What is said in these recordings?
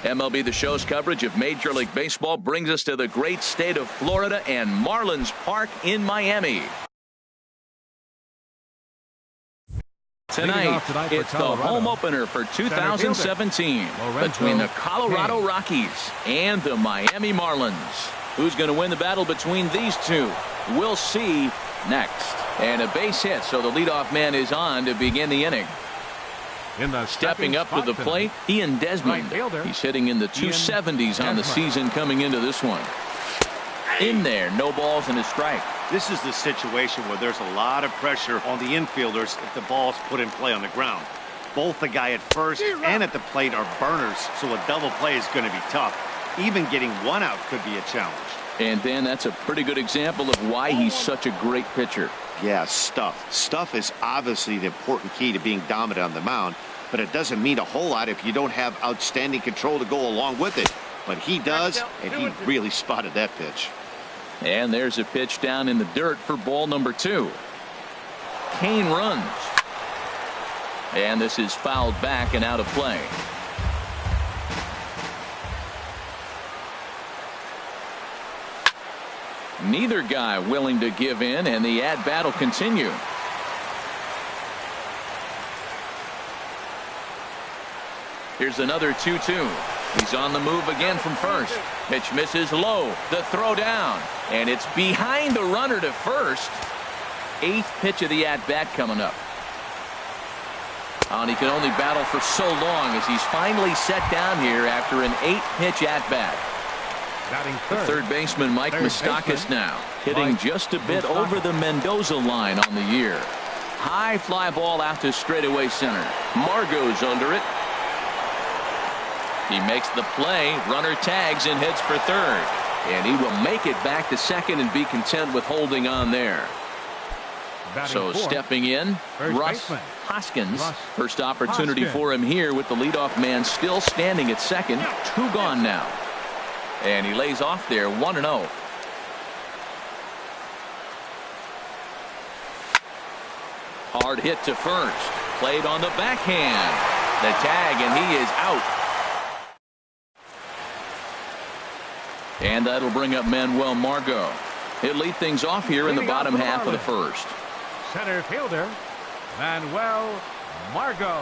MLB The Show's coverage of Major League Baseball brings us to the great state of Florida and Marlins Park in Miami. Tonight, it's the home opener for 2017 between the Colorado Rockies and the Miami Marlins. Who's going to win the battle between these two? We'll see next. And a base hit, so the leadoff man is on to begin the inning. Stepping up to the plate, Ian Desmond. He's hitting in the 270s on the season coming into this one. In there, no balls and a strike. This is the situation where there's a lot of pressure on the infielders if the ball's put in play on the ground. Both the guy at first and at the plate are burners, so a double play is going to be tough. Even getting one out could be a challenge. And Dan, that's a pretty good example of why he's such a great pitcher. Yeah, stuff. Stuff is obviously the important key to being dominant on the mound, but it doesn't mean a whole lot if you don't have outstanding control to go along with it. But he does, and he really spotted that pitch. And there's a pitch down in the dirt for ball number 2. Kane runs. And this is fouled back and out of play. Neither guy willing to give in, and the at-bat will continue. Here's another 2-2. He's on the move again from first. Pitch misses low. The throw down. And it's behind the runner to first. 8th pitch of the at-bat coming up. And he can only battle for so long as he's finally set down here after an 8-pitch at-bat. The third baseman, Mike Moustakas, now hitting just a bit over the Mendoza line on the year. High fly ball out to straightaway center. Margot's under it. He makes the play. Runner tags and heads for third. And he will make it back to second and be content with holding on there. So stepping in, Russ Hoskins. First opportunity for him here with the leadoff man still standing at second. 2 gone now. And he lays off there 1-0. Hard hit to first. Played on the backhand. The tag, and he is out. And that'll bring up Manuel Margot. He'll lead things off here in the bottom half of the first. Center fielder, Manuel Margot.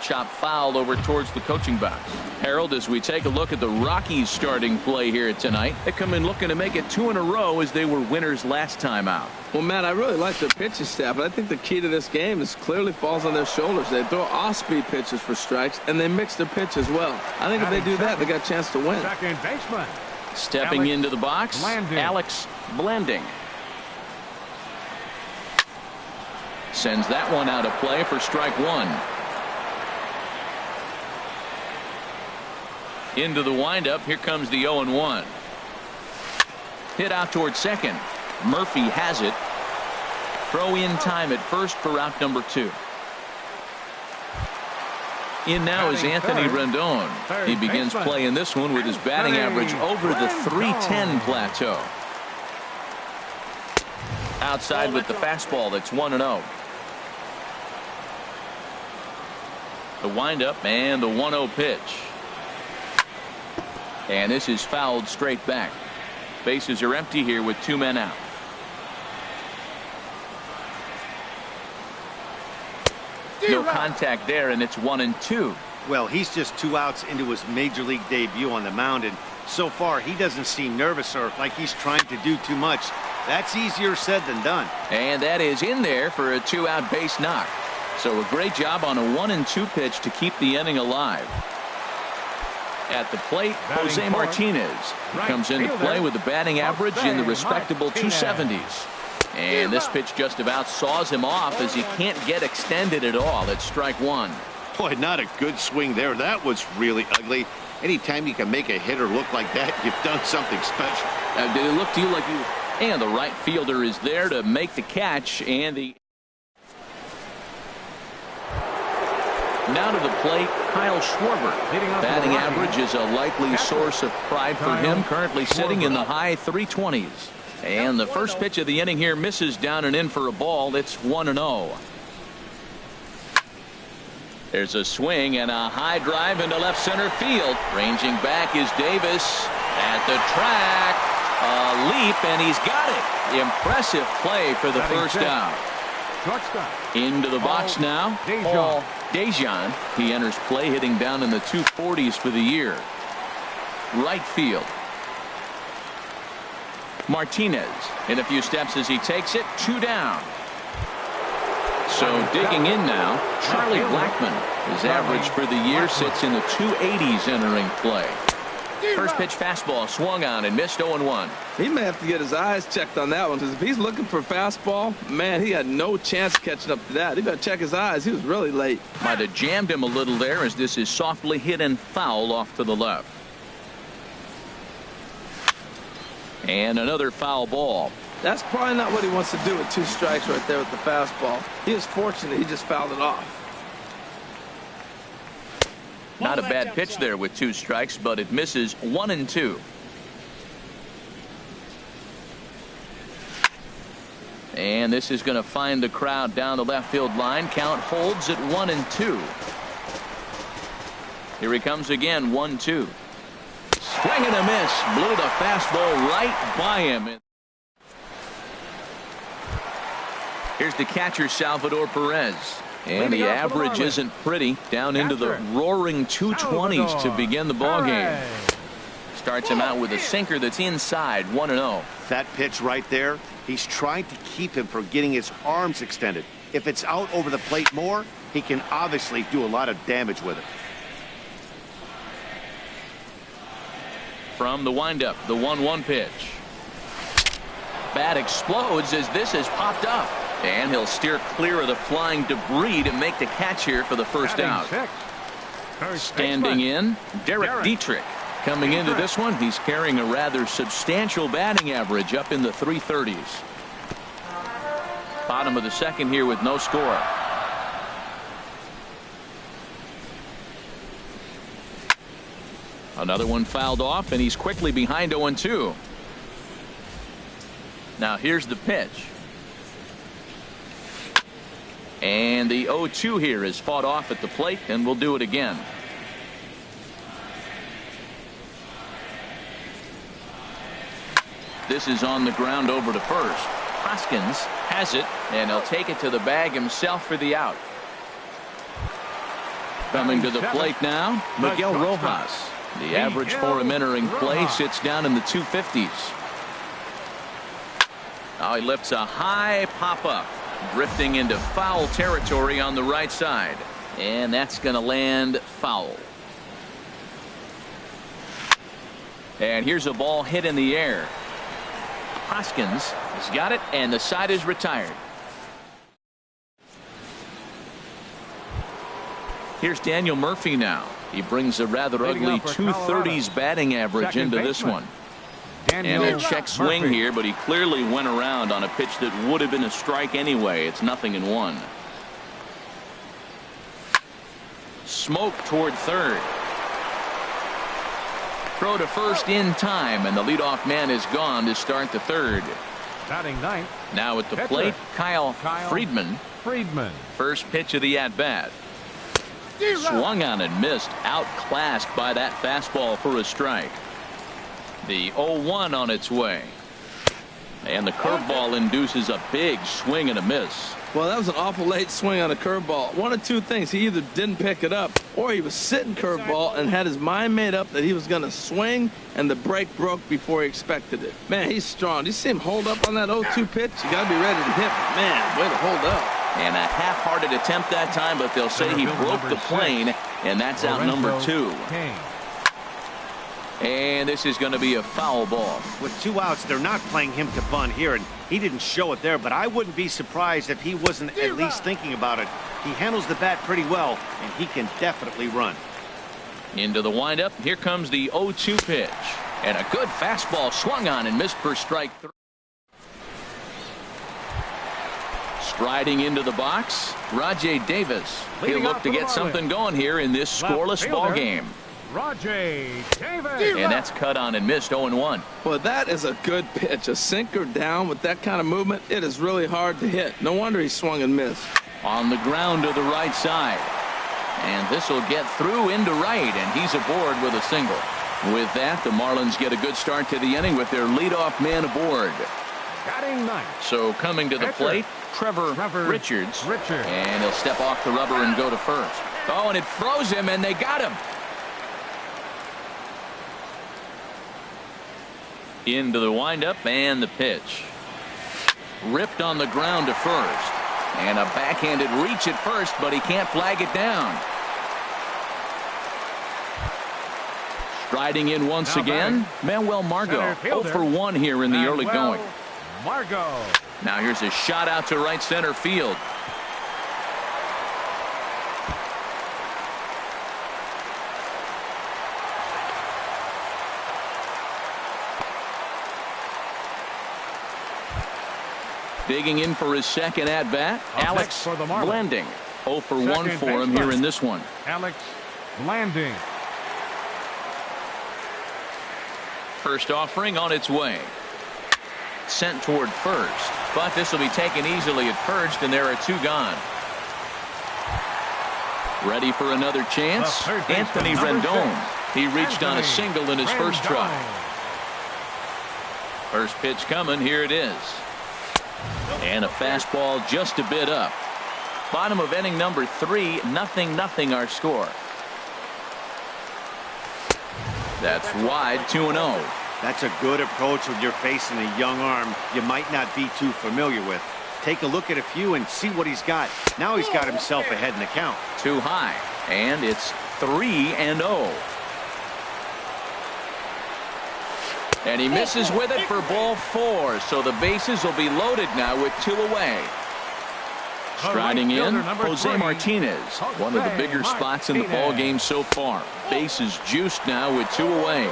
Chop foul over towards the coaching box. Harold, as we take a look at the Rockies starting play here tonight, they come in looking to make it 2 in a row as they were winners last time out. Well, Matt, I really like their pitching staff, but I think the key to this game is clearly falls on their shoulders. They throw off-speed pitches for strikes, and they mix their pitch as well. I think if they do that, they got a chance to win. Second baseman. Stepping into the box, Alex Blanding. Sends that one out of play for strike 1. Into the windup. Here comes the 0-1. Hit out towards second. Murphy has it. Throw in time at first for out number 2. In now is Anthony Rendon. He begins playing this one with his batting average over the .310 plateau. Outside with the fastball. That's 1-0. The windup and the 1-0 pitch. And this is fouled straight back. Bases are empty here with 2 men out. No contact there, and it's 1-2. Well, he's just 2 outs into his major league debut on the mound, and so far he doesn't seem nervous or like he's trying to do too much. That's easier said than done. And that is in there for a 2-out base knock. So a great job on a 1-2 pitch to keep the inning alive. At the plate, Jose Martinez. He comes into play with a batting average in the respectable 270s. And this pitch just about saws him off as he can't get extended at all. It's strike 1. Boy, not a good swing there. That was really ugly. Anytime you can make a hitter look like that, you've done something special. Did it look to you like you... And the right fielder is there to make the catch, and the... Now to the plate, Kyle Schwarber. Batting average is a likely source of pride for him, currently sitting in the high 320s. And the first pitch of the inning here misses down and in for a ball. It's 1-0. There's a swing and a high drive into left center field. Ranging back is Davis at the track. A leap, and he's got it. Impressive play for the first out. Shortstop. Into the box now. Dejan. He enters play, hitting down in the 240s for the year. Right field. Martinez in a few steps as he takes it. 2 down. So digging in now, Charlie Blackmon. His average for the year sits in the 280s entering play. First pitch fastball swung on and missed 0-1. He may have to get his eyes checked on that one, because if he's looking for fastball, man, he had no chance catching up to that. He better check his eyes. He was really late. Might have jammed him a little there, as this is softly hit and foul off to the left. And another foul ball. That's probably not what he wants to do with 2 strikes right there with the fastball. He was fortunate he just fouled it off. Not a bad pitch there with 2 strikes, but it misses 1-2. And this is going to find the crowd down the left field line. Count holds at 1-2. Here he comes again, 1-2. Swing and a miss. Blew the fastball right by him. Here's the catcher, Salvador Perez. And the average isn't pretty. Down into the roaring 220s to begin the ballgame. Starts him out with a sinker that's inside, 1-0. That pitch right there, he's trying to keep him from getting his arms extended. If it's out over the plate more, he can obviously do a lot of damage with it. From the windup, the 1-1 pitch. Bat explodes as this has popped up. And he'll steer clear of the flying debris to make the catch here for the first out. Standing in, Derek Dietrich. Coming into this one, he's carrying a rather substantial batting average up in the 330s. Bottom of the second here with no score. Another one fouled off, and he's quickly behind 0-2. Now here's the pitch. And the 0-2 here is fought off at the plate, and we'll do it again. This is on the ground over to first. Hoskins has it, and he'll take it to the bag himself for the out. Coming to the plate now, Miguel Rojas. The average for him entering play sits down in the 250s. Now he lifts a high pop-up. Drifting into foul territory on the right side. And that's going to land foul. And here's a ball hit in the air. Hoskins has got it, and the side is retired. Here's Daniel Murphy now. He brings a rather ugly 230s batting average into this one. And a check swing here, but he clearly went around on a pitch that would have been a strike anyway. It's 0-1. Smoke toward third. Throw to first in time, and the leadoff man is gone to start the third. Batting ninth. Now at the plate, Kyle Friedman. First pitch of the at-bat. Swung on and missed. Outclassed by that fastball for a strike. The 0-1 on its way. And the curveball induces a big swing and a miss. Well, that was an awful late swing on a curveball. One of 2 things. He either didn't pick it up, or he was sitting curveball and had his mind made up that he was going to swing, and the break broke before he expected it. Man, he's strong. Do you see him hold up on that 0-2 pitch? You got to be ready to hit. Man, way to hold up. And a half-hearted attempt that time, but they'll say he broke the plane, and that's out number 2. And this is going to be a foul ball. With 2 outs, they're not playing him to bunt here, and he didn't show it there, but I wouldn't be surprised if he wasn't at least thinking about it. He handles the bat pretty well, and he can definitely run. Into the windup. Here comes the 0-2 pitch. And a good fastball swung on and missed for strike 3. Striding into the box, Rajay Davis. He'll look to get something going here in this scoreless ball game. Rajay Davis. And that's cut on and missed 0-1. Well, that is a good pitch. A sinker down with that kind of movement, it is really hard to hit. No wonder he swung and missed. On the ground to the right side. And this will get through into right, and he's aboard with a single. With that, the Marlins get a good start to the inning with their leadoff man aboard. Batting ninth. So coming to the plate, Trevor Richards. And he'll step off the rubber and go to first. Oh, and it froze him, and they got him. Into the windup and the pitch. Ripped on the ground to first. And a backhanded reach at first, but he can't flag it down. Striding in once again, Manuel Margot. 0 for 1 here in the early going. Margot. Now here's a shot out to right center field. Digging in for his second at bat, Alex Blanding. 0 for 1 for him here in this one. Alex Blanding. First offering on its way. Sent toward first, but this will be taken easily at first, and there are 2 gone. Ready for another chance? Anthony Rendon. He reached on a single in his first try. First pitch coming. Here it is. And a fastball just a bit up. Bottom of inning number 3, 0-0 our score. That's wide, 2-0. That's a good approach when you're facing a young arm you might not be too familiar with. Take a look at a few and see what he's got. Now he's got himself ahead in the count. Too high, and it's 3-0. And he misses with it for ball 4, so the bases will be loaded now with 2 away. Striding in, Jose Martinez. One of the bigger spots in the ball game so far. Bases juiced now with 2 away.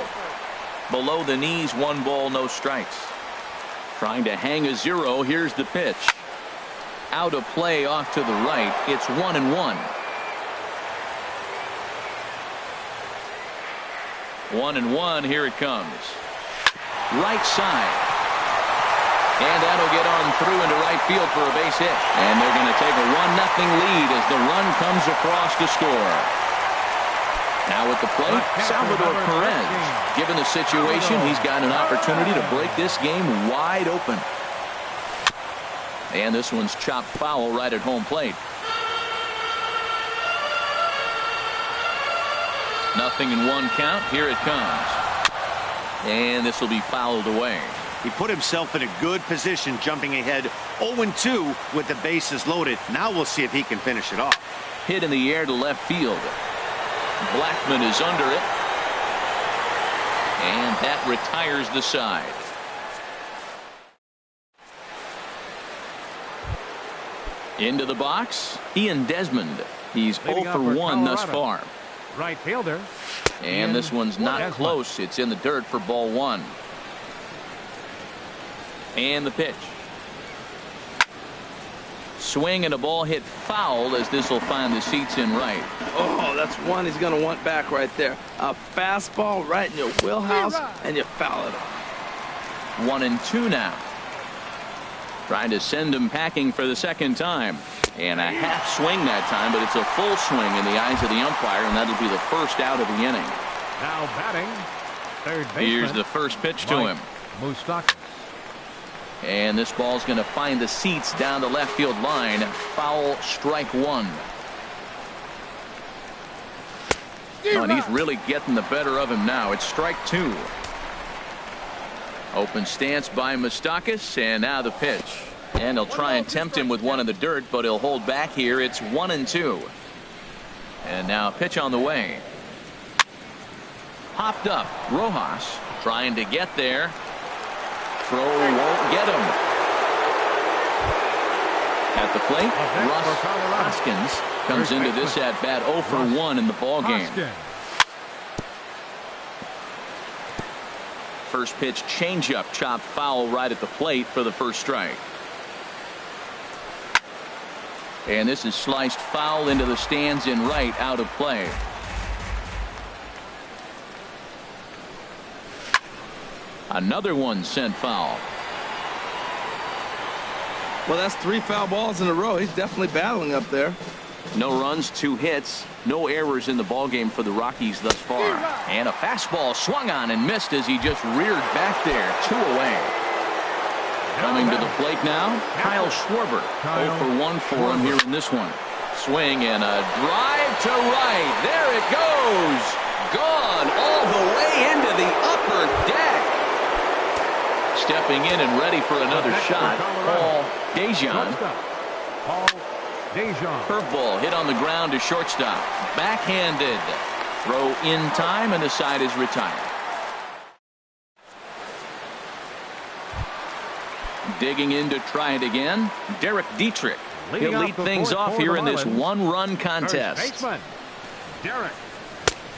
Below the knees, 1 ball, no strikes. Trying to hang a 0. Here's the pitch. Out of play off to the right. It's 1-1. 1-1. Here it comes. Right side. And that'll get on through into right field for a base hit. And they're going to take a 1-0 lead as the run comes across to score. Now at the plate, Salvador Perez. Given the situation, he's got an opportunity to break this game wide open. And this one's chopped foul right at home plate. 0-1 count. Here it comes. And this will be fouled away. He put himself in a good position jumping ahead 0-2 with the bases loaded. Now we'll see if he can finish it off. Hit in the air to left field. Blackman is under it. And that retires the side. Into the box, Ian Desmond. He's 0 for 1 thus far. Right fielder. And this one's not close. It's in the dirt for ball 1. And the pitch. Swing and a ball hit foul as this will find the seats in right. Oh, that's one he's going to want back right there. A fastball right in your wheelhouse, and you foul it off. 1-2 now. Trying to send him packing for the second time. And a half swing that time, but it's a full swing in the eyes of the umpire, and that'll be the first out of the inning. Now batting, third baseman. Here's the first pitch to him. Moustakas. And this ball's going to find the seats down the left field line. Foul, strike 1. Oh, and he's really getting the better of him now. It's strike 2. Open stance by Moustakas, and now the pitch. And he'll try and tempt him with one in the dirt, but he'll hold back here. It's 1-2. And now pitch on the way. Hopped up. Rojas trying to get there. Throw won't get him. At the plate, Russ Hoskins comes into this at bat 0 for 1 in the ball game. First pitch changeup chopped foul right at the plate for the first strike. And this is sliced foul into the stands in right, out of play. Another one sent foul. Well, that's 3 foul balls in a row. He's definitely battling up there. No runs, 2 hits, no errors in the ballgame for the Rockies thus far. And a fastball swung on and missed as he just reared back there. 2 away. Coming to the plate now, Kyle Schwarber. 0 for 1 for him here in this one. Swing and a drive to right. There it goes. Gone all the way into the upper deck. Stepping in and ready for another shot, Paul Dejan. Curveball hit on the ground to shortstop. Backhanded. Throw in time, and the side is retired. Digging in to try it again, Derek Dietrich. He'll lead things off here in this 1-run contest.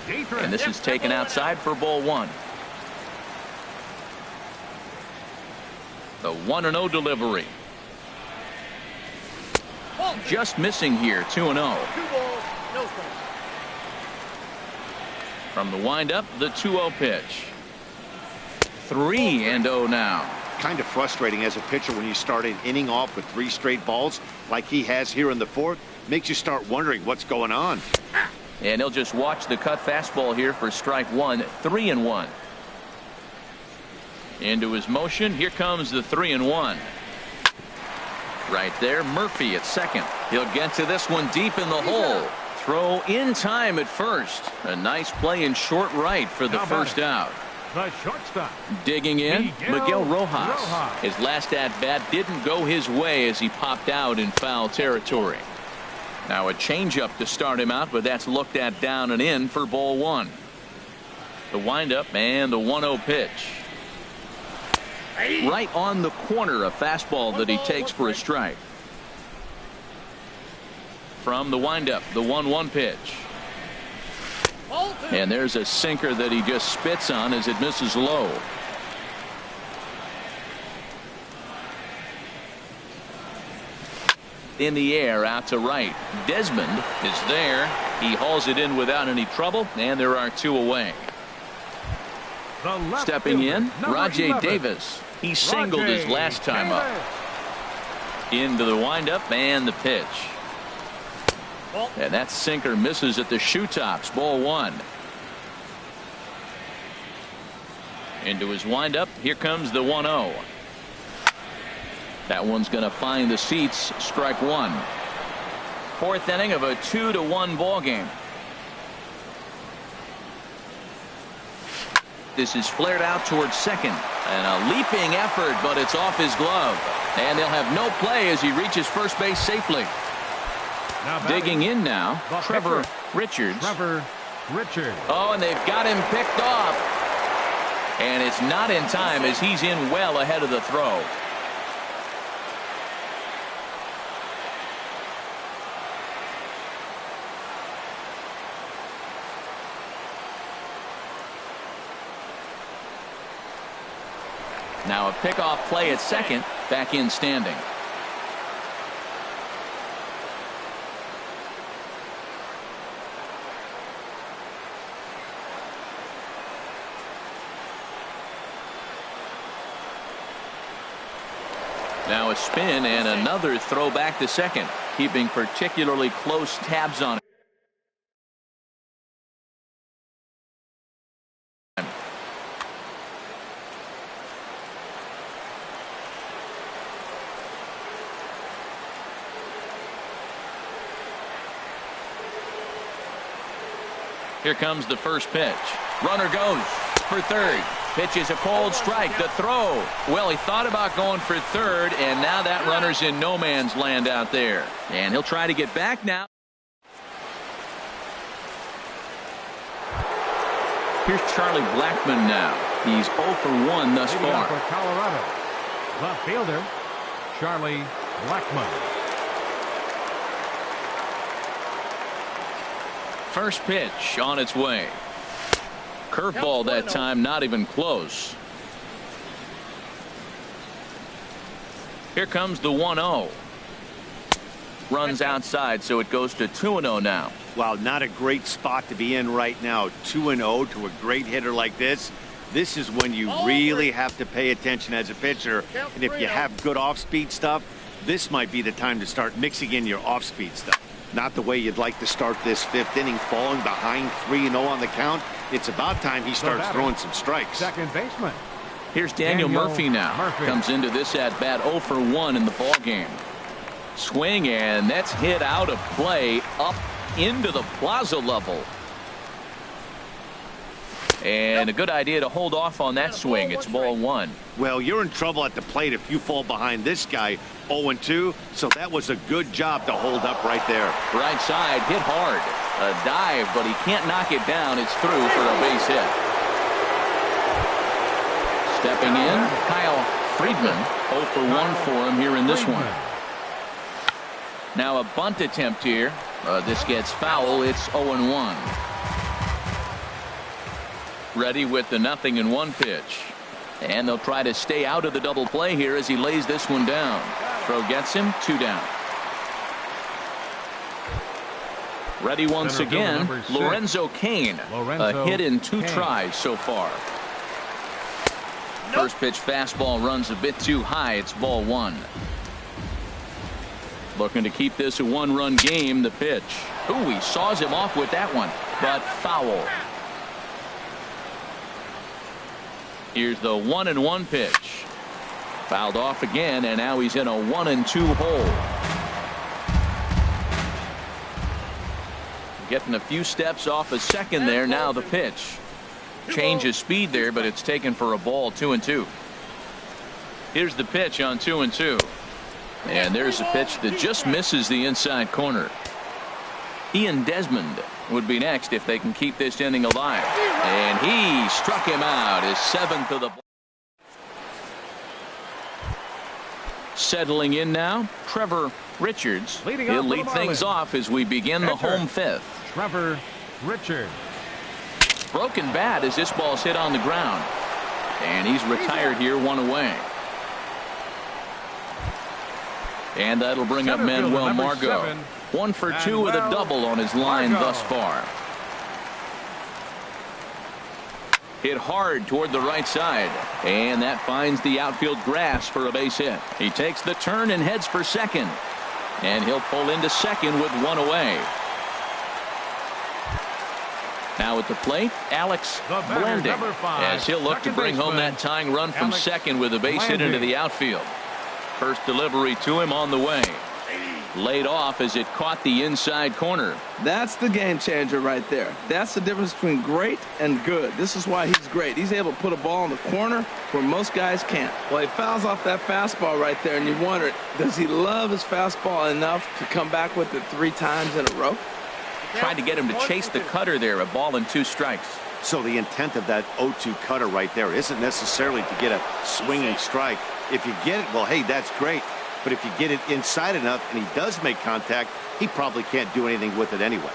And this is taken outside for ball 1. The 1-0 delivery. Just missing here, 2-0. From the windup, the 2-0 pitch. 3-0 now. Kind of frustrating as a pitcher when you start an inning off with 3 straight balls like he has here in the 4th. Makes you start wondering what's going on. And he'll just watch the cut fastball here for strike 1. 3-1. Into his motion. Here comes the 3-1. Right there, Murphy at second. He'll get to this one deep in the hole. Throw in time at first. A nice play in short right for the first out. The shortstop. Digging in, Miguel Rojas. His last at-bat didn't go his way as he popped out in foul territory. Now a changeup to start him out, but that's looked at down and in for ball 1. The windup and the 1-0 pitch. Right on the corner, a fastball that he takes for a strike. From the windup, the 1-1 pitch. And there's a sinker that he just spits on as it misses low. In the air out to right. Desmond is there. He hauls it in without any trouble, and there are 2 away. Stepping in, Rajay Davis. He singled his last time up. Into the windup and the pitch. And that sinker misses at the shoe tops. Ball 1. Into his windup. Here comes the 1-0. That one's going to find the seats. Strike 1. 4th inning of a 2-1 ball game. This is flared out towards second. And a leaping effort, but it's off his glove. And they'll have no play as he reaches first base safely. Digging in now, Trevor Richards. Oh, and they've got him picked off. And it's not in time as he's in well ahead of the throw. Now a pickoff play at second, back in standing. Now a spin and another throw back to second, keeping particularly close tabs on it. Here comes the first pitch. Runner goes for third. Pitch is a cold strike. The throw. Well, he thought about going for third, and now that runner's in no man's land out there. And he'll try to get back now. Here's Charlie Blackmon now. He's 0 for 1 thus far. For Colorado, left fielder Charlie Blackmon. First pitch on its way. Curveball that time, not even close. Here comes the 1-0. Runs outside, so it goes to 2-0 now. Wow, not a great spot to be in right now. 2-0 to a great hitter like this. This is when you really have to pay attention as a pitcher. And if you have good off-speed stuff, this might be the time to start mixing in your off-speed stuff. Not the way you'd like to start this fifth inning, falling behind 3-0 on the count. It's about time he starts throwing some strikes. Second baseman. Here's Daniel Murphy now. Comes into this at bat 0 for 1 in the ball game. Swing, and that's hit out of play up into the plaza level. And a good idea to hold off on that swing. It's ball 1. Well, you're in trouble at the plate if you fall behind this guy 0-2, so that was a good job to hold up right there. Right side, hit hard. A dive, but he can't knock it down. It's through for a base hit. Stepping in, Kyle Friedman. 0 for 1 for him here in this one. Now a bunt attempt here. This gets foul. It's 0-1. Ready with the 0-1 pitch. And they'll try to stay out of the double play here as he lays this one down. Throw gets him, 2 down. Ready once again, Lorenzo Cain. A hit in 2 tries so far. First pitch fastball runs a bit too high. It's ball 1. Looking to keep this a 1-run game. The pitch. Ooh, he saws him off with that one, but foul. Here's the 1-1 pitch. Fouled off again, and now he's in a 1-2 hole. Getting a few steps off a second there. Now the pitch. Change of speed there, but it's taken for a ball. 2-2. Here's the pitch on 2-2. And there's a pitch that just misses the inside corner. Ian Desmond would be next if they can keep this inning alive. And he struck him out. His 7th of the ball. Settling in now, Trevor Richards. He'll lead things off as we begin the home 5th. Trevor Richards. Broken bat as this ball's hit on the ground. And he's retired here, 1 away. And that'll bring up Manuel Margot. 1 for 2 with a double on his line thus far. Hit hard toward the right side. And that finds the outfield grass for a base hit. He takes the turn and heads for second. And he'll pull into second with 1 away. Now at the plate, Alex Blanding, as he'll look to bring home that tying run from second with a base hit into the outfield. First delivery to him on the way. Laid off as it caught the inside corner. That's the game changer right there. That's the difference between great and good. This is why he's great. He's able to put a ball in the corner where most guys can't. Well, he fouls off that fastball right there, and you wonder, does he love his fastball enough to come back with it 3 times in a row? Tried to get him to chase the cutter there. A ball and 2 strikes. So the intent of that 0-2 cutter right there isn't necessarily to get a swinging strike. If you get it, well, hey, that's great. But if you get it inside enough and he does make contact, he probably can't do anything with it anyway.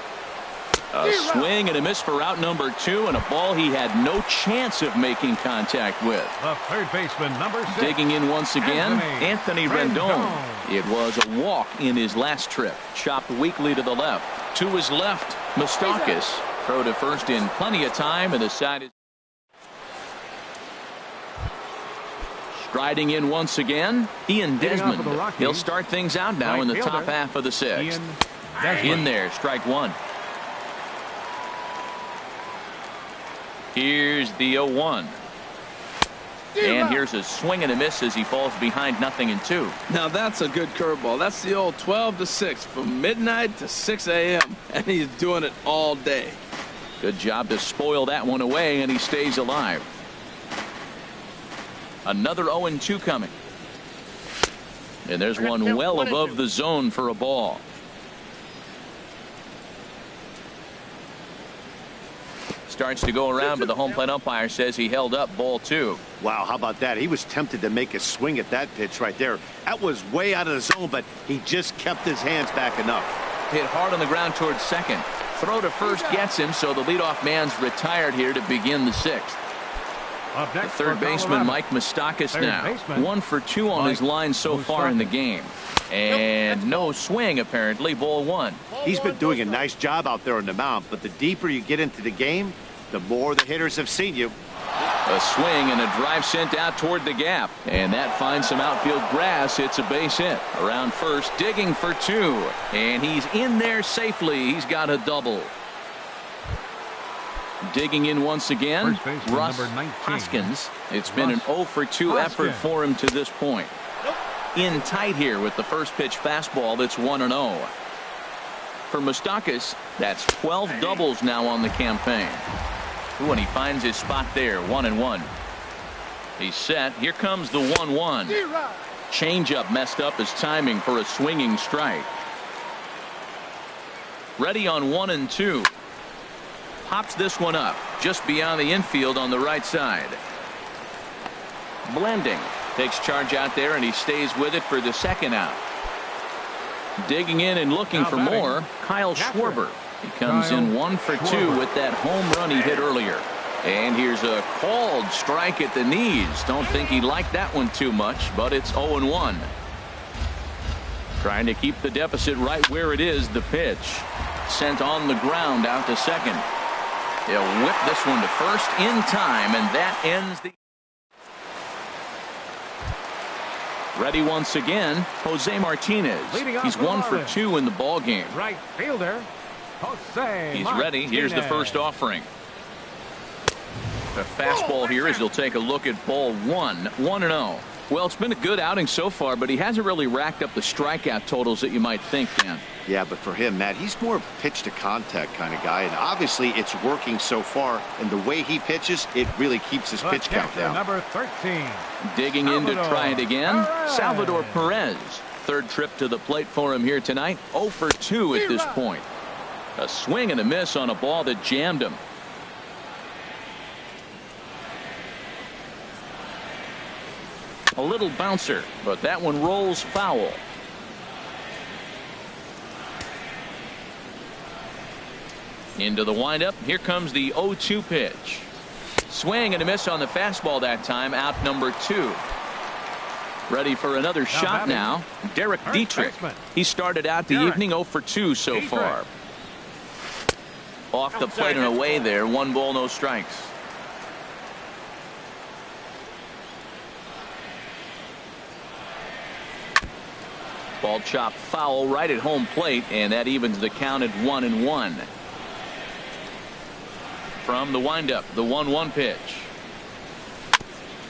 A swing and a miss for out number 2, and a ball he had no chance of making contact with. The third baseman, number 6. Digging in once again, Anthony Rendon. It was a walk in his last trip. Chopped weakly to the left. To his left, Moustakas. Throw to first in plenty of time, and the side is striding in once again, Ian Desmond. He'll start things out now in the top half of the 6th. In there, strike 1. Here's the 0-1. And here's a swing and a miss as he falls behind 0-2. Now that's a good curveball. That's the old 12 to 6 from midnight to 6 a.m. and he's doing it all day. Good job to spoil that one away, and he stays alive. Another 0-2 coming. And there's one well above the zone for a ball. Starts to go around, but the home plate umpire says he held up ball 2. Wow, how about that? He was tempted to make a swing at that pitch right there. That was way out of the zone, but he just kept his hands back enough. Hit hard on the ground towards second. Throw to first gets him, so the leadoff man's retired here to begin the 6th. The third baseman, Mike Moustakas, now 1 for 2 on his line so far in the game. And no swing, apparently. Ball 1. He's been doing a nice job out there on the mound, but the deeper you get into the game, the more the hitters have seen you. A swing and a drive sent out toward the gap. And that finds some outfield grass. It's a base hit. Around first, digging for 2. And he's in there safely. He's got a double. Digging in once again, Russ Hoskins. It's been an 0 for 2 effort for him to this point. In tight here with the first pitch fastball that's 1-0. For Moustakas, that's 12 doubles now on the campaign. Ooh, and he finds his spot there, 1-1. He's set. Here comes the 1-1. Changeup messed up his timing for a swinging strike. Ready on 1-2. Pops this one up just beyond the infield on the right side. Blending takes charge out there, and he stays with it for the second out. Digging in and looking for more, Kyle Schwarber. He comes in 1 for 2 with that home run he hit earlier. And here's a called strike at the knees. Don't think he liked that one too much, but it's 0-1. Trying to keep the deficit right where it is. The pitch sent on the ground out to second. They'll whip this one to first in time, and that ends the. Ready once again, Jose Martinez. He's 1 for 2 in the ball game. Right fielder, Jose. He's ready. Here's the first offering. The fastball here as he'll take a look at ball 1, 1-0. Well, it's been a good outing so far, but he hasn't really racked up the strikeout totals that you might think, Dan. Yeah, but for him, Matt, he's more of a pitch to contact kind of guy, and obviously it's working so far, and the way he pitches, it really keeps his pitch count down. Number 13. Digging in to try it again, Salvador Perez. Third trip to the plate for him here tonight. 0 for 2 at this point. A swing and a miss on a ball that jammed him. A little bouncer, but that one rolls foul. Into the windup. Here comes the 0-2 pitch. Swing and a miss on the fastball that time. Out number 2. Ready for another shot now. Derek Dietrich. He started out the evening 0 for 2 so far. Off the plate and away there. 1 ball, no strikes. Ball chopped foul right at home plate, and that evens the count at 1-1. From the windup, the 1-1 pitch.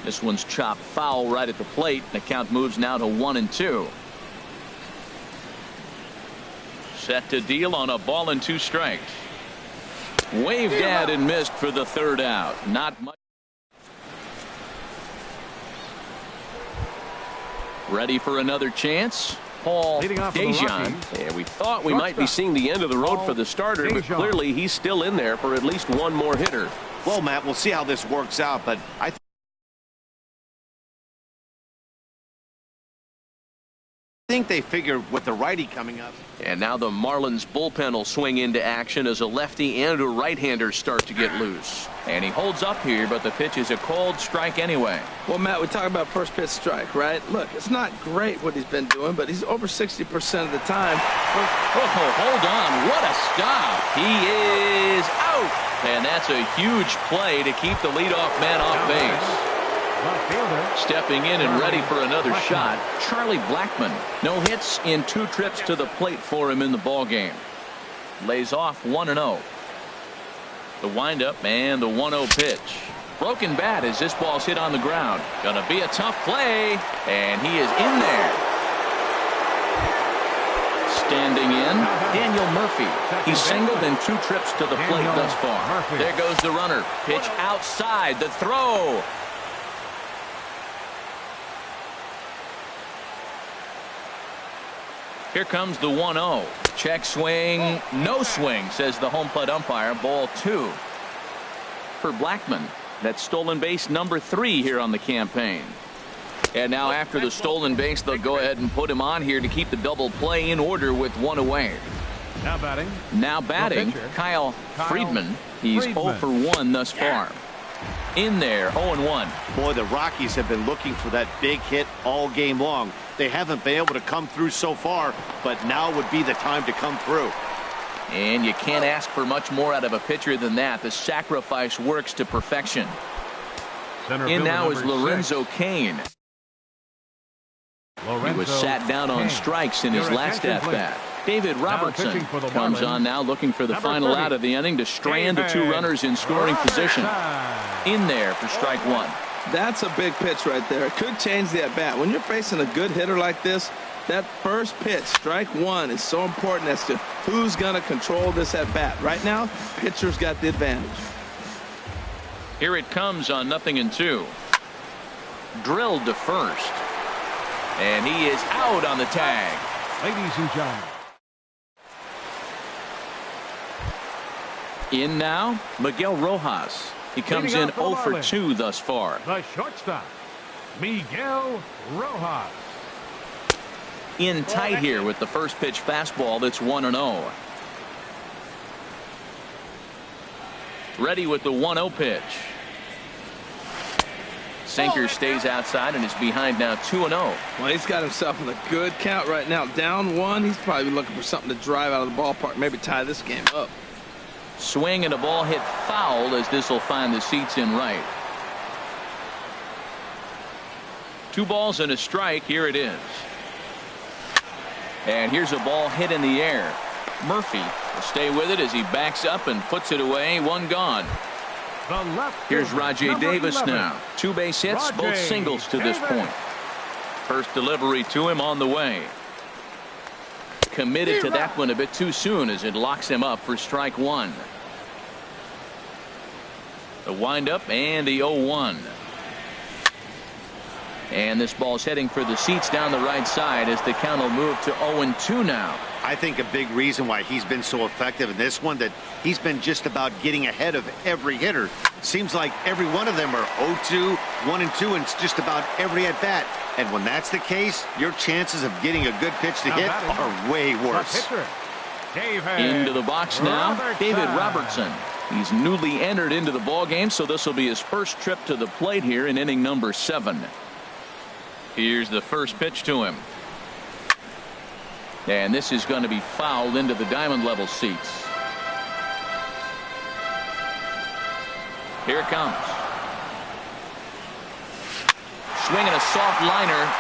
This one's chopped foul right at the plate. The count moves now to 1-2. Set to deal on a ball and 2 strikes. Waved at and missed for the third out. Not much. Ready for another chance. Paul Dejan. Yeah, we thought we might be seeing the end of the road for the starter, but clearly he's still in there for at least one more hitter. Well, Matt, we'll see how this works out, but I think they figure with the righty coming up. And now the Marlins bullpen will swing into action as a lefty and a right-hander start to get loose. And he holds up here, but the pitch is a called strike anyway. Well, Matt, we talk about first pitch strike, right? Look, it's not great what he's been doing, but he's over 60% of the time. Oh, hold on. What a stop. He is out. And that's a huge play to keep the leadoff man off base. Stepping in and ready for another shot, Charlie Blackmon. No hits in 2 trips to the plate for him in the ball game. Lays off 1-0. The windup and the 1-0 pitch. Broken bat as this ball's hit on the ground. Gonna be a tough play, and he is in there. Standing in, Daniel Murphy. He's singled in 2 trips to the plate thus far. There goes the runner. Pitch outside. The throw. Here comes the 1-0. Check swing. No swing, says the home plate umpire. Ball 2. For Blackmon. That's stolen base number 3 here on the campaign. And now after the stolen base, they'll go ahead and put him on here to keep the double play in order with 1 away. Now batting, Kyle Friedman. He's 0 for 1 thus far. In there, 0-1. Boy, the Rockies have been looking for that big hit all game long. They haven't been able to come through so far, but now would be the time to come through. And you can't ask for much more out of a pitcher than that. The sacrifice works to perfection. In now is Lorenzo Cain. He was sat down on strikes in his last at-bat. David Robertson comes on now, looking for the final out of the inning to strand the two runners in scoring position. In there for strike one. That's a big pitch right there. It could change the at-bat. When you're facing a good hitter like this, that first pitch, strike one, is so important as to who's going to control this at-bat. Right now, pitcher's got the advantage. Here it comes on 0-2. Drilled to first. And he is out on the tag. Ladies and gentlemen. In now, Miguel Rojas. He comes in 0 for 2 thus far. The shortstop, Miguel Rojas. In tight here with the first pitch fastball that's 1-0. Ready with the 1-0 pitch. Sinker stays outside and is behind now 2-0. Well, he's got himself in a good count right now. Down one, he's probably looking for something to drive out of the ballpark, maybe tie this game up. Swing and a ball hit foul as this will find the seats in right. 2 balls and a strike. Here it is. And here's a ball hit in the air. Murphy will stay with it as he backs up and puts it away. 1 gone. Here's Rajay Davis now. 2 base hits, both singles to this point. First delivery to him on the way. Committed to that one a bit too soon as it locks him up for strike one. The windup and the 0-1. And this ball's heading for the seats down the right side as the count will move to 0-2 now. I think a big reason why he's been so effective in this one, that he's been just about getting ahead of every hitter. Seems like every one of them are 0-2, 1-2, and it's just about every at bat. And when that's the case, your chances of getting a good pitch to hit are way worse. Into the box now, David Robertson. He's newly entered into the ball game, so this will be his first trip to the plate here in inning number 7. Here's the first pitch to him. And this is going to be fouled into the diamond level seats. Here it comes. Swinging a soft liner.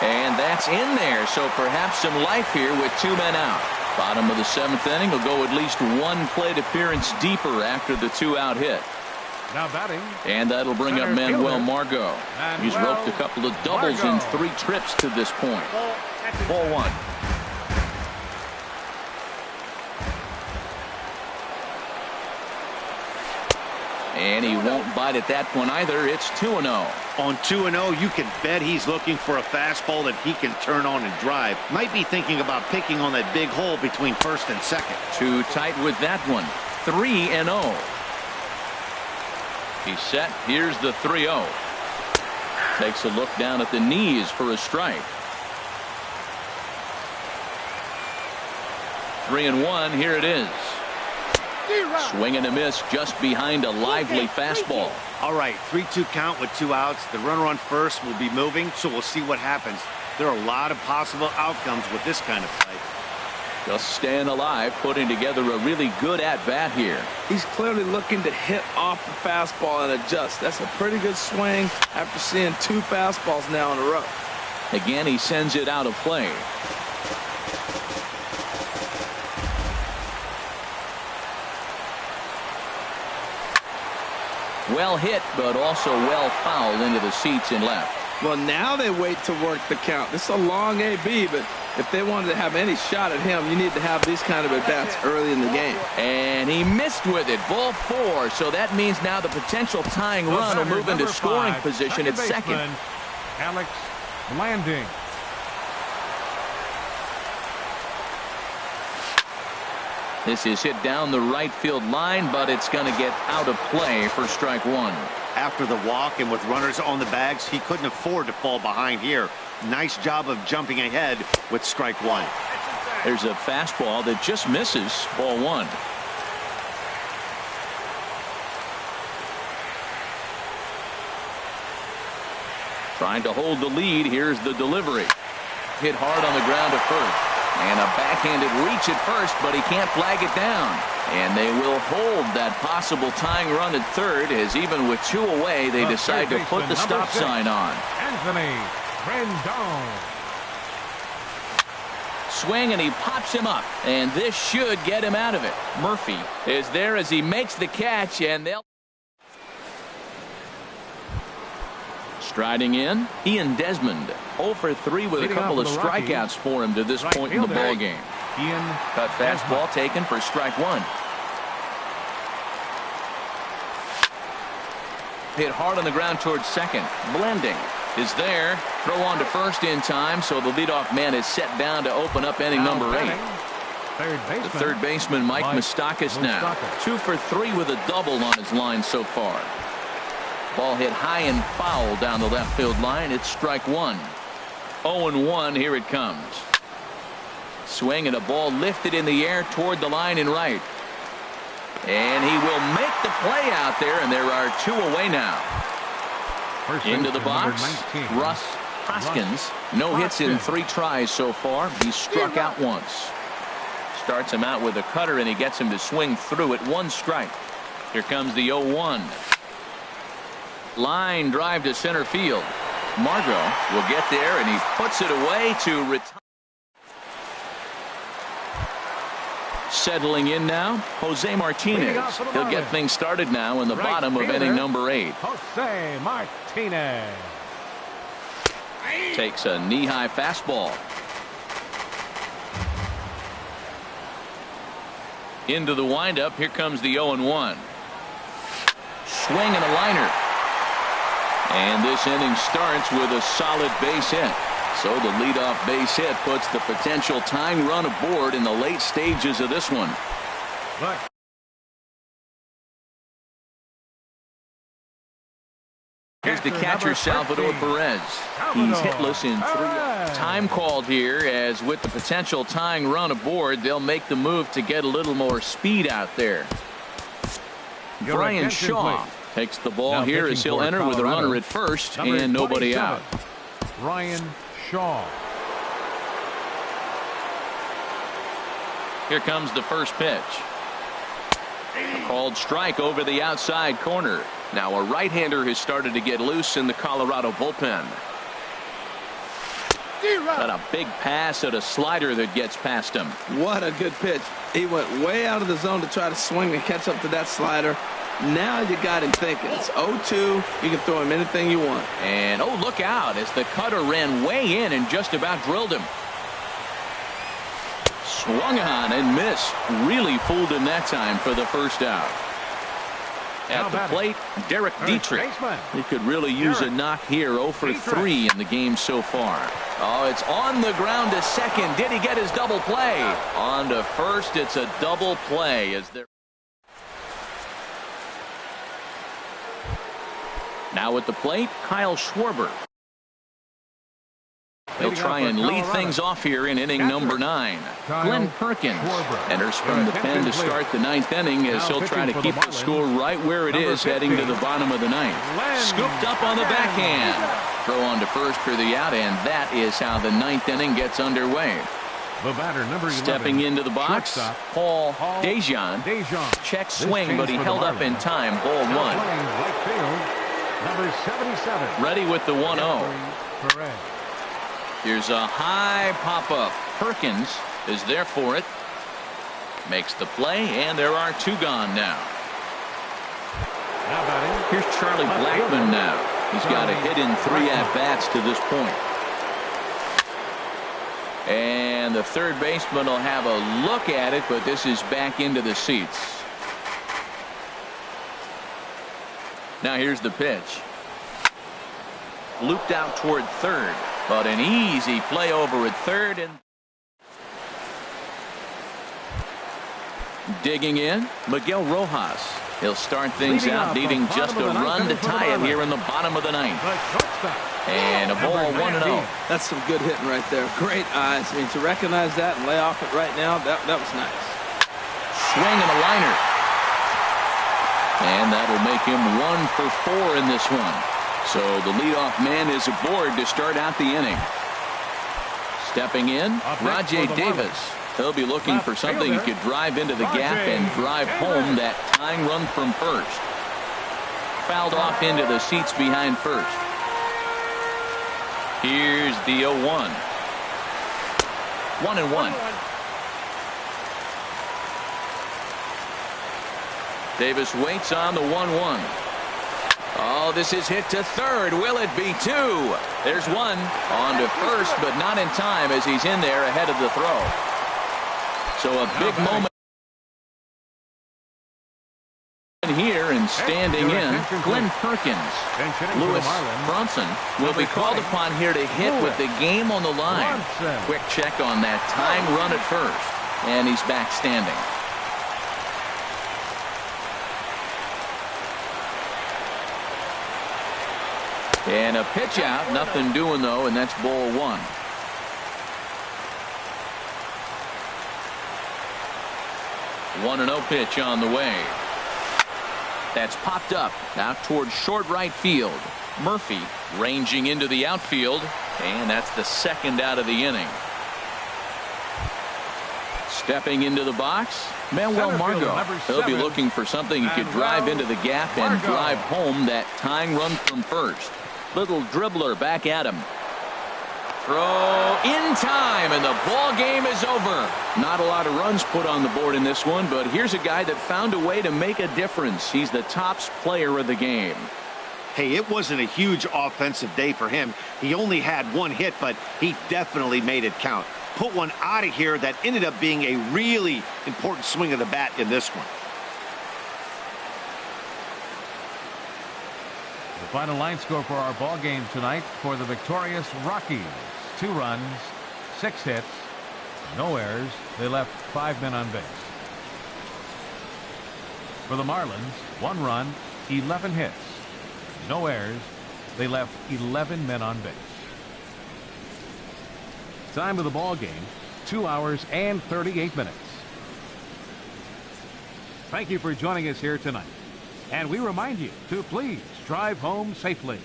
And that's in there, so perhaps some life here with 2 men out. Bottom of the 7th inning will go at least 1 plate appearance deeper after the 2-out hit. Now batting. And that'll bring up Manuel Margot. He's roped a couple of doubles in 3 trips to this point. Ball 1. And he won't bite at that one either. It's 2-0. On 2-0, you can bet he's looking for a fastball that he can turn on and drive. Might be thinking about picking on that big hole between first and second. Too tight with that one. 3-0. He's set. Here's the 3-0. Takes a look down at the knees for a strike. 3-1. Here it is. Swing and a miss just behind a lively fastball. All right, 3-2 count with 2 outs. The runner on first will be moving, so we'll see what happens. There are a lot of possible outcomes with this kind of play. Just staying alive, putting together a really good at-bat here. He's clearly looking to hit off the fastball and adjust. That's a pretty good swing after seeing 2 fastballs now in a row. Again, he sends it out of play. Well hit, but also well fouled into the seats and left. Well, now they wait to work the count. This is a long AB, but if they wanted to have any shot at him, you need to have these kind of at-bats early in the game. And he missed with it. Ball 4. So that means now the potential tying run will move into scoring position at second. Alex Blanding. This is hit down the right field line, but it's going to get out of play for strike 1. After the walk and with runners on the bags, he couldn't afford to fall behind here. Nice job of jumping ahead with strike 1. There's a fastball that just misses. Ball 1. Trying to hold the lead. Here's the delivery. Hit hard on the ground at first. And a backhanded reach at first, but he can't flag it down. And they will hold that possible tying run at third, as even with 2 away, they decide to put the stop sign on. Anthony Rendon. Swing, and he pops him up. And this should get him out of it. Murphy is there as he makes the catch, and they'll... Striding in, Ian Desmond. 0 for 3 with a couple of strikeouts for him to this point in the ball game. Cut fastball taken for strike 1. Hit hard on the ground towards second. Blending is there. Throw on to first in time, so the leadoff man is set down to open up inning number 8. The third baseman, Mike Moustakas now. 2 for 3 with a double on his line so far. Ball hit high and foul down the left field line. It's strike 1. 0-1. Here it comes. Swing, and a ball lifted in the air toward the line and right. And he will make the play out there, and there are 2 away now. Into the box, Russ Hoskins. No hits in 3 tries so far. He's struck out once. Starts him out with a cutter, and he gets him to swing through it. 1 strike. Here comes the 0-1. Line drive to center field. Margot will get there, and he puts it away to retire. Settling in now, Jose Martinez. He'll get things started now in the bottom of inning number 8. Jose Martinez takes a knee-high fastball. Into the windup. Here comes the 0-1. Swing and a liner. And this inning starts with a solid base hit. So the leadoff base hit puts the potential tying run aboard in the late stages of this one. Here's the catcher, Salvador Perez. He's hitless in 3. Time called here, as with the potential tying run aboard, they'll make the move to get a little more speed out there. Brian Shaw takes the ball here as he'll enter with a runner at first and nobody out. Brian Shaw. Here comes the first pitch. A called strike over the outside corner. Now a right-hander has started to get loose in the Colorado bullpen. Got a big pass at a slider that gets past him. What a good pitch. He went way out of the zone to try to swing and catch up to that slider. Now you got him thinking. It's 0-2. You can throw him anything you want. And oh, look out as the cutter ran way in and just about drilled him. Swung on and missed. Really fooled him that time for the first out. At the plate, Derek Dietrich. He could really use a knock here. 0 for 3 in the game so far. Oh, it's on the ground to second. Did he get his double play? On to first. It's a double play as there. Now at the plate, Kyle Schwarber. He'll try and lead things off here in inning number 9. Glenn Perkins enters from the pen to start the 9th inning, as he'll try to keep the score right where it is heading to the bottom of the 9th. Scooped up on the backhand. Throw on to first for the out, and that is how the 9th inning gets underway. Stepping into the box, Paul Dejan. Check swing, but he held up in time. Ball 1. Number 77. Ready with the 1-0. Here's a high pop-up. Perkins is there for it. Makes the play, and there are 2 gone now. Here's Charlie Blackmon now. He's got a hit in 3 at-bats to this point. And the third baseman will have a look at it, but this is back into the seats. Now here's the pitch. Looped out toward third, but an easy play over at third. And digging in, Miguel Rojas. He'll start things out, needing just a run to tie it here in the bottom of the 9th. And a ball 1-0. That's some good hitting right there. Great eyes. I mean, to recognize that and lay off it right now, that was nice. Swing and a liner. And that'll make him 1 for 4 in this one. So the leadoff man is aboard to start out the inning. Stepping in, Rajay Davis. He'll be looking for something he could drive into the gap and drive home that tying run from first. Fouled off into the seats behind first. Here's the 0-1. 1-1. Davis waits on the 1-1. Oh, this is hit to third. Will it be two? There's one. On to first, but not in time as he's in there ahead of the throw. So a big moment here, and standing in, Glenn Perkins. Lewis Bronson will be called upon here to hit with the game on the line. Quick check on that tying run at first, and he's back standing. And a pitch out, nothing doing though, and that's ball one. One 1-0 pitch on the way. That's popped up out towards short right field. Murphy ranging into the outfield, and that's the second out of the inning. Stepping into the box, Manuel Margot. He'll be looking for something he could drive into the gap and drive home that tying run from first. Little dribbler back at him. Throw in time, and the ball game is over. Not a lot of runs put on the board in this one, but here's a guy that found a way to make a difference. He's the tops player of the game. Hey, it wasn't a huge offensive day for him. He only had one hit, but he definitely made it count. Put one out of here that ended up being a really important swing of the bat in this one. The final line score for our ball game tonight for the victorious Rockies: 2 runs, 6 hits, no errors. They left 5 men on base. For the Marlins, 1 run, 11 hits, no errors. They left 11 men on base. Time of the ball game, 2 hours and 38 minutes. Thank you for joining us here tonight. And we remind you to please drive home safely.